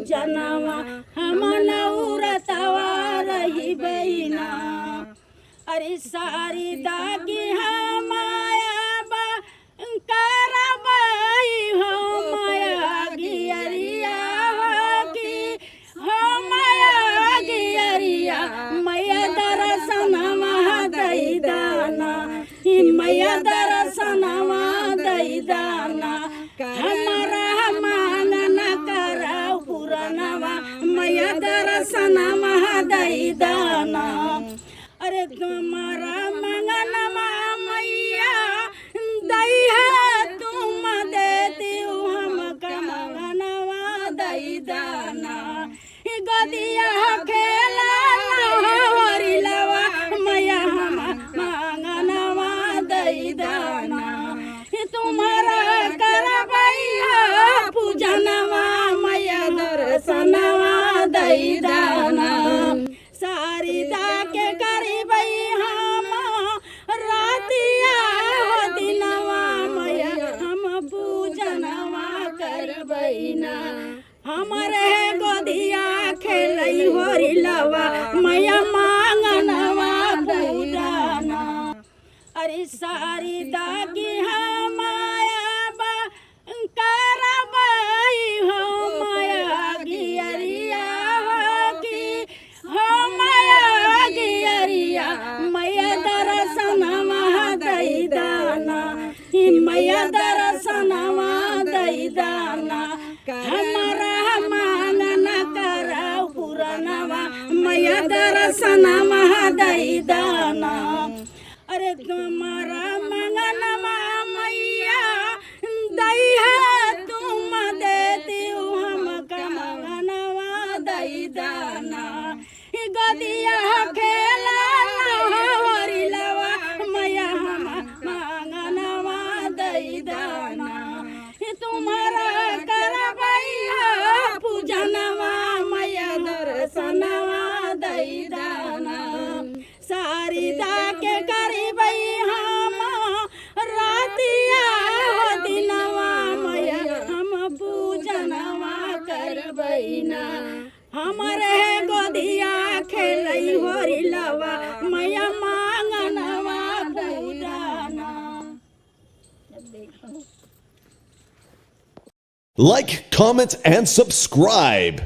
पूजनवा हम नौरतवा रही बहिना अरे सारी दागी हम करबई हो माया गियरिया की हो माया गियरिया मैया दर्शनवा दई दाना मैया दर्शनवा दई दाना हमारा मांगन करा पुरनवा मैया दर्शनवा दई दाना अरे तुम्हारा मंगनवा मैया दई है तुम देती हो हमका मंगनवा दई दाना गदिया खेला हरी लवा मैया हम मंगनवा दई दाना तुम्हारा करबैया पूजनवा मैया दर्शनवा दई दाना सारी दा के करबई हम रातिया दिनवा मैया हम पूजनवा करबई ना हमारे गोदिया खेलई होरी लवा मैया मांगनवा दई दाना अरे सारी दागी हम करबई हो माया गियरिया की हो माया गियरिया मैया दर्शनवा दई दाना मैया दर्शनवा दई दाना हमारा मांगन करा पुरनवा मैया दर्शनवा दई दाना अरे तुम्हारा मंगनवा मैया दई है तुम देती हो हमका मंगनवा दई दाना गदिया खेला हरी लवा मैया हम मंगनवा दई दाना तुम्हारा करबैया पूजनवा मैया दर्शनवा दई दाना सारी दा के करबई हम रातिया दिनवा मैया हम पूजनवा करबई ना हमारे गोदिया खेलई होरी लवा मैया मांगनवा दई दाना Like, comment, and subscribe.